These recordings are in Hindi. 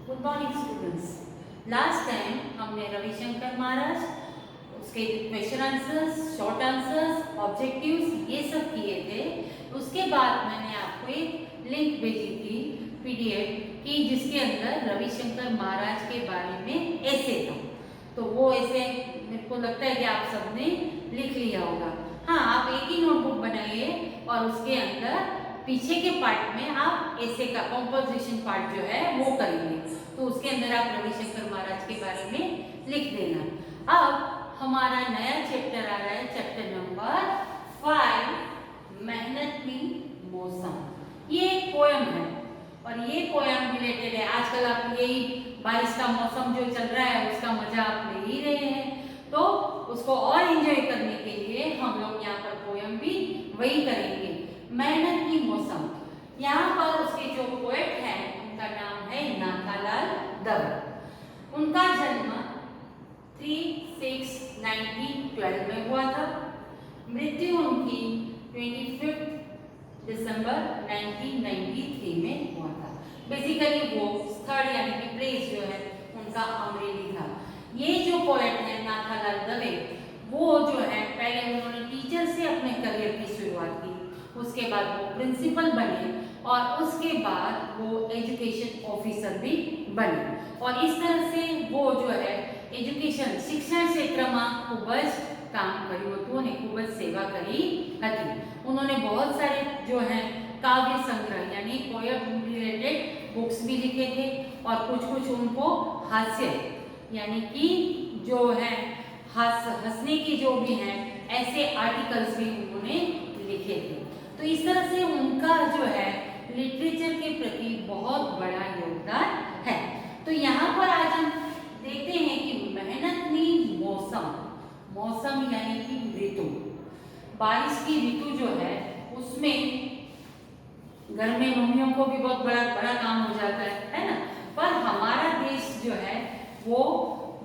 Good morning students. Last time हमने रविशंकर महाराज, उसके question answers, short answers, objectives ये सब किए थे। उसके बाद मैंने आपको एक लिंक भेजी थी पीडीएफ की, जिसके अंदर रविशंकर महाराज के बारे में ऐसे था। तो वो ऐसे मेरे को लगता है कि आप सबने लिख लिया होगा। हाँ, आप एक ही नोटबुक बनाइए और उसके अंदर पीछे के पार्ट में आप ऐसे का कंपोजिशन पार्ट जो है वो करेंगे। तो उसके अंदर आप रविशंकर महाराज के बारे में लिख देना। अब हमारा नया चैप्टर आ रहा है, चैप्टर नंबर 5, मेहनती मौसम। ये एक पोयम है और ये पोयम रिलेटेड है। आजकल आप यही बारिश का मौसम जो चल रहा है उसका मजा आप ले ही रहे हैं, तो उसको और एंजॉय करने के लिए हम लोग यहाँ पर पोयम भी वही करेंगे, मेहनत की मौसम। यहाँ पर उसके जो पोएट हैं उनका नाम है नाथालाल दवे। उनका जन्म 3/6/1912 में हुआ था। मृत्यु उनकी 25 दिसंबर 1993 में हुआ था। बेसिकली वो थर्ड यानी कि प्रेस जो है उनका अंग्रेजी था। ये जो पोएट है नाथालाल दवे, वो जो है पहले उन्होंने टीचर से अपने करियर की शुरुआत की, उसके बाद वो प्रिंसिपल बने और उसके बाद वो एजुकेशन ऑफिसर भी बने। और इस तरह से वो जो है एजुकेशन शिक्षण क्षेत्र में खूब काम કર્યું હતું અને ખૂબ જ સેવા કરી હતી। उन्होंने बहुत सारे जो है काव्य संग्रह यानी पोएम रिलेटेड बुक्स भी लिखे थे और कुछ उनको हास्य यानी कि जो है हंसने की जो भी हैं ऐसे आर्टिकल्स भी उन्होंने लिखे थे। तो इस तरह से उनका जो है लिटरेचर के प्रति बहुत बड़ा योगदान है। तो यहाँ पर आज हम देखते हैं कि मेहनती मौसम, मौसम यानी कि ऋतु, बारिश की ऋतु जो है उसमें घर में मम्मियों को भी बहुत बड़ा काम हो जाता है ना। पर हमारा देश जो है वो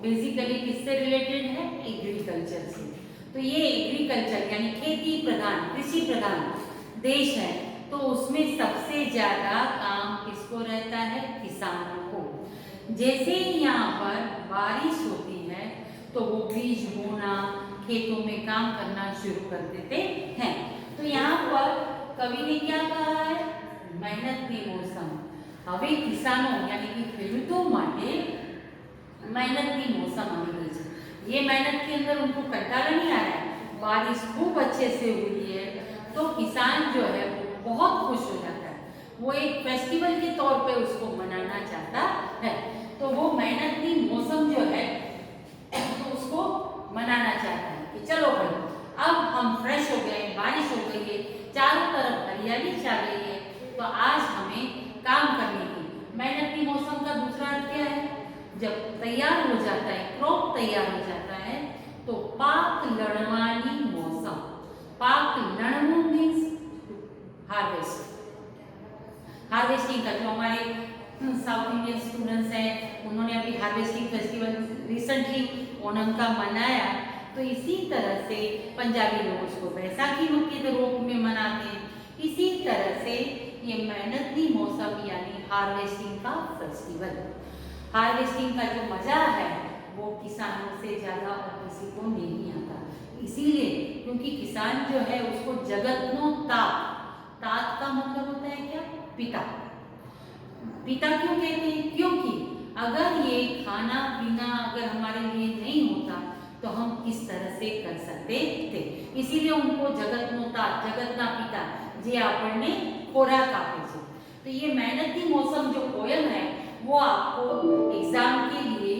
बेसिकली किससे रिलेटेड है? एग्रीकल्चर से। तो ये एग्रीकल्चर यानी खेती प्रधान, कृषि प्रधान देश है, तो उसमें सबसे ज्यादा काम किसको रहता है? किसानों को। जैसे यहाँ पर बारिश होती है तो वो बीज बोना, खेतों में काम करना शुरू कर देते हैं। तो यहाँ पर कवि ने क्या कहा है? मेहनती मौसम। હવે કિસાનો यानी कि ખેડૂતો માટે मेहनती मौसम આવી गई है। ये मेहनत के अंदर उनको कंटाला नहीं आ रहा है, बारिश खूब अच्छे से हुई है तो किसान जो है वो बहुत खुश हो जाता है। वो एक फेस्टिवल के तौर पे उसको मनाना चाहता है। तो वो मेहनती मौसम जो है तो उसको मनाना चाहता है कि चलो भाई अब हम फ्रेश हो गए, बारिश हो गई है, चारों तरफ हरियाली छा गई है, तो आज हमें काम करने की। मेहनती मौसम का दूसरा अर्थ क्या है? जब तैयार हो जाता है, क्रॉप तैयार हो जाता है तो पाक लड़वानी मौसम। पाक लड़वू मीन्स हार्वेस्ट, हार्वेस्टिंग का। जो हमारे साउथ इंडियन स्टूडेंट्स हैं उन्होंने अभी हार्वेस्टिंग फेस्टिवल रिसेंटली ओणम का मनाया, तो इसी तरह से पंजाबी लोग उसको बैसाखी के रूप में मनाते हैं। इसी तरह से ये मेहनती मौसम यानी हार्वेस्टिंग का फेस्टिवल, हार्वेस्टिंग का जो मजा है वो किसानों से ज्यादा और किसी को नहीं आता। इसीलिए क्योंकि किसान जो है उसको जगतनो तात, तात का मतलब होता है क्या? पिता। पिता क्यों कहते हैं? क्योंकि अगर ये खाना पीना अगर हमारे लिए नहीं होता तो हम किस तरह से कर सकते थे। इसीलिए उनको जगतनो तात, जगतना पिता जे आपने खोराक आपे छे। तो ये मेहनती मौसम जो पोयम है वो आपको एग्जाम के लिए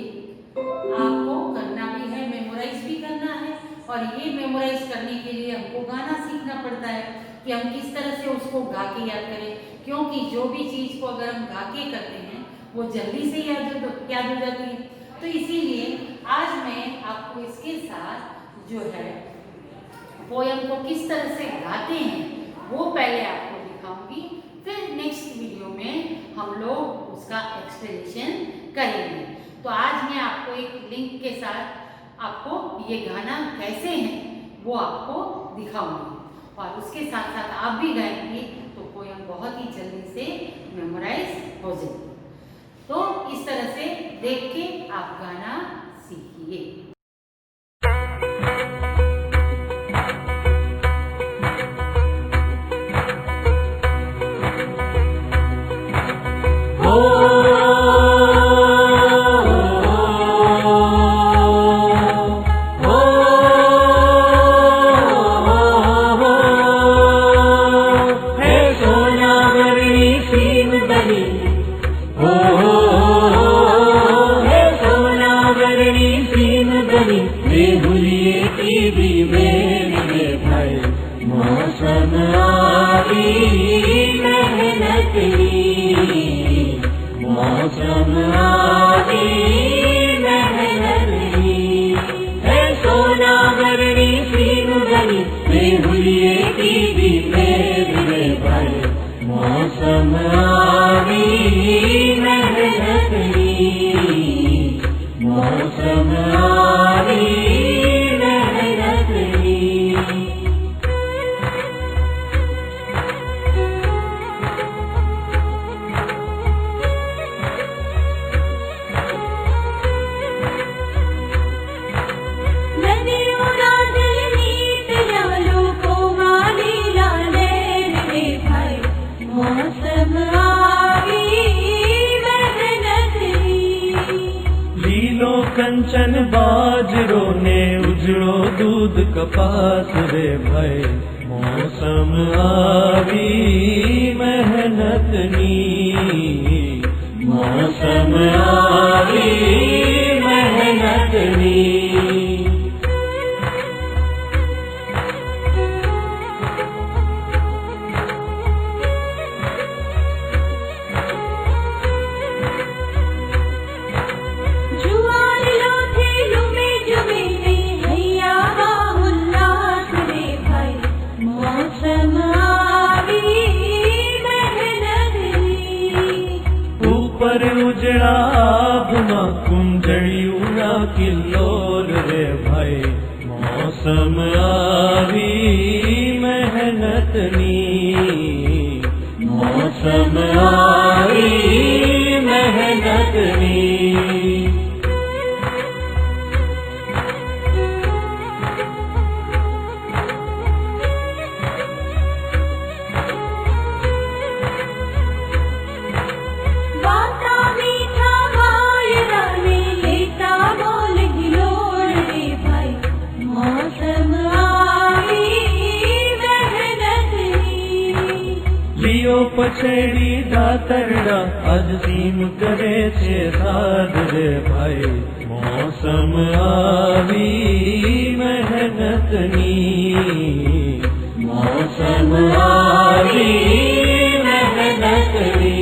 आपको करना भी है, मेमोराइज भी करना है। और ये मेमोराइज करने के लिए हमको गाना सीखना पड़ता है कि हम किस तरह से उसको गा के याद करें, क्योंकि जो भी चीज को अगर हम गा के करते हैं वो जल्दी से याद हो जाती है। तो इसीलिए आज मैं आपको इसके साथ जो है पोयम को किस तरह से गाते हैं वो पहले आपको दिखाऊंगी, फिर नेक्स्ट वीडियो में हम लोग उसका एक्सप्लेनेशन करेंगे। तो आज मैं आपको एक लिंक के साथ आपको ये गाना कैसे है वो आपको दिखाऊंगी और उसके साथ साथ आप भी गाएंगे तो पोयम बहुत ही जल्दी से मेमोराइज हो जाएगी। तो इस तरह देख के आप गाना सीखिए। मौसम आवी मेहनत ली, मौसम आवी मेहनत ली, है सोना वर्णी सीम गली बेहुलिए की भी मेरे भाई। मौसम आवी मेहनत ली, मौसम आवी मेहनत ली। कंचन बाजरो ने उजड़ो दूध कपास रे भाई। मौसम आवी मेहनत नी, मौसम आवी मेहनत नी। ऊपर उजड़ा बुना कुंजड़ियूना किल्लोर रे भाई। मौसम आवी मेहनत नी, मौसम आवी मेहनत नी। पछेड़ी दातरड़ा आज सीम करे छे साध रे भाई। मौसम आवी मेहनत नी, मौसम आवी मेहनत नी।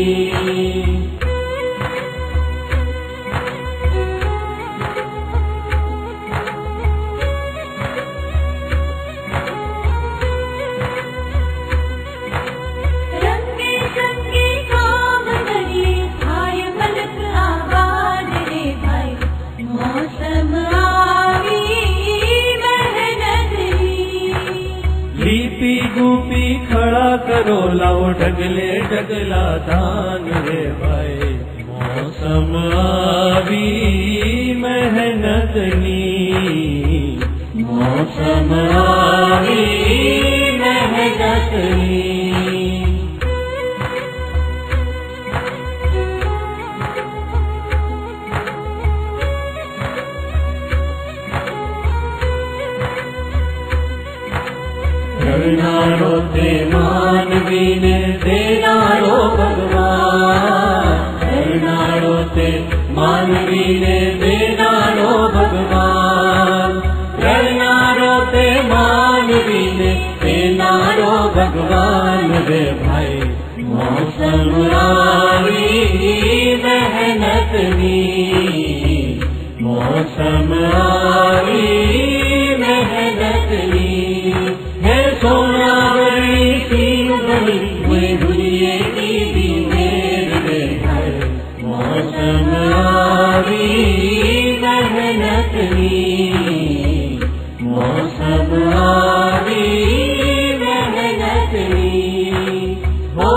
गोपी खड़ा करो लाओ डगले डगला दान रे भाई। मौसम आवी मेहनत नी, मौसम आवी मेहनत नी। करनारो ते मानवी ने देनारो भगवान, करनारो ते मानवी ने देनारो भगवान, करनारो ते मानवी ने देनारो भगवान रे भाई। मौसम आवी मेहनत नी, मौसम आवी मेहनत नी। सोना वर्णी सीम गली बेहुलिए की भी मेरे भाई। मौसम आवी मेहनत नी, मौसम आवी मेहनत नी। हो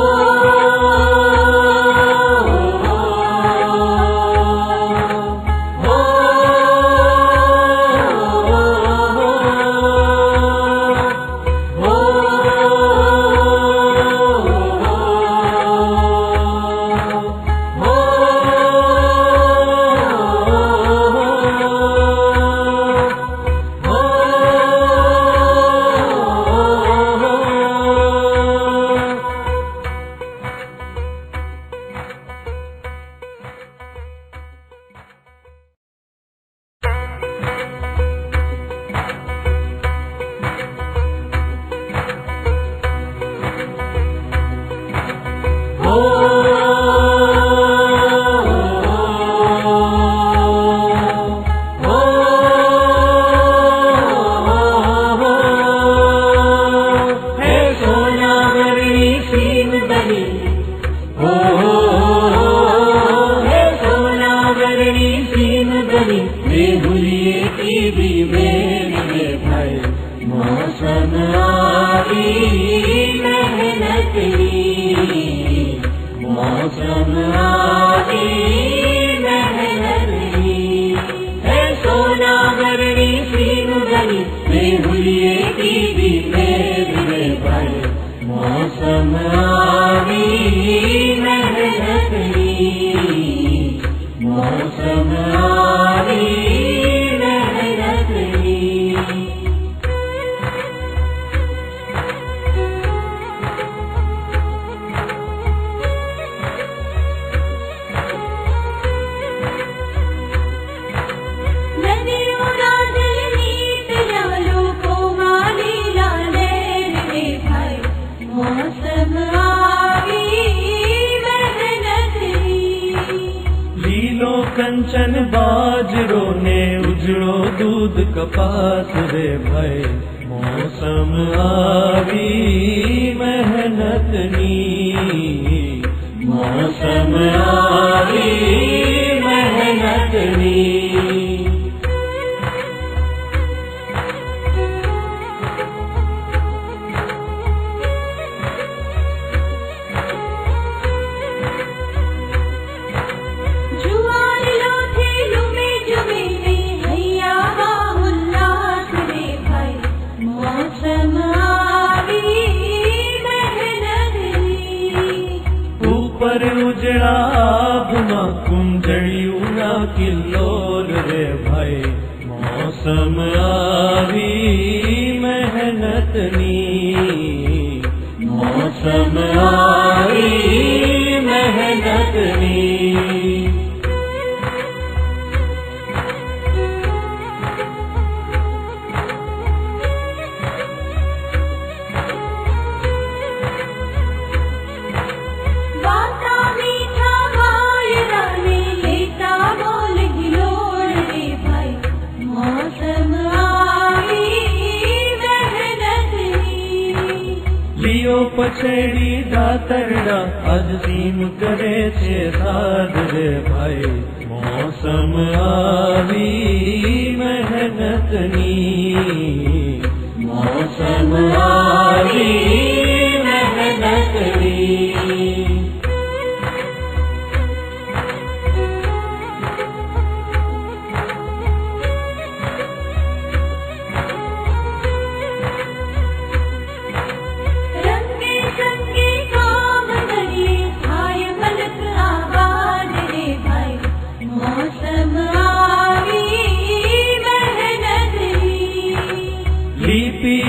मौसम आवी मेहनतनी है सोना वरणी सीनु गली बेहुलिए दीदी मेरे भाई मौसम आवी मेहनतनी मौसम आवी मेहनतनी कंचन बाजरो ने उजड़ो दूध कपास रे भाई मौसम आवी मेहनतनी मौसम आवी मेहनतनी पर उजड़ा बुना कुंजड़ियों ना किल्लोर रे भाई मौसम आवी मेहनतनी मौसम आवी मेहनतनी पछेड़ी दातरड़ा आज सीम करे छे साध रे भाई मौसम आवी मेहनतनी मौसम आवी मेहनतनी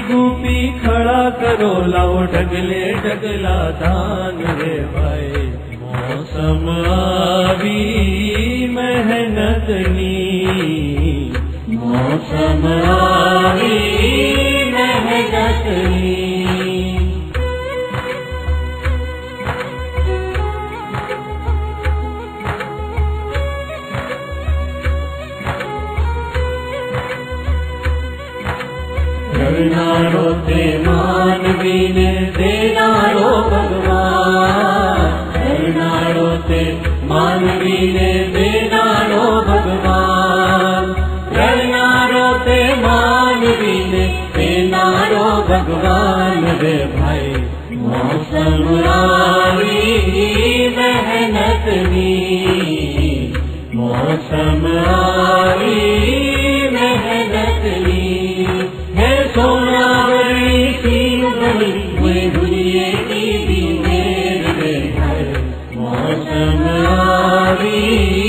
गोपी खड़ा करो लाओ डगले डगला दान रे भाई मौसम आवी मेहनतनी मौसम आवी मेहनतनी करनारो ते मानवी ने देनारो भगवान करनारो ते मानवी ने देनारो भगवान करनारो ते मानवी ने देनारो भगवान रे भाई मौसम आवी मेहनतनी मौसम आवी मेहनतनी सोना वरणी सीनु गली बेहुलिए दीदी मेरे भाई मौसम आवी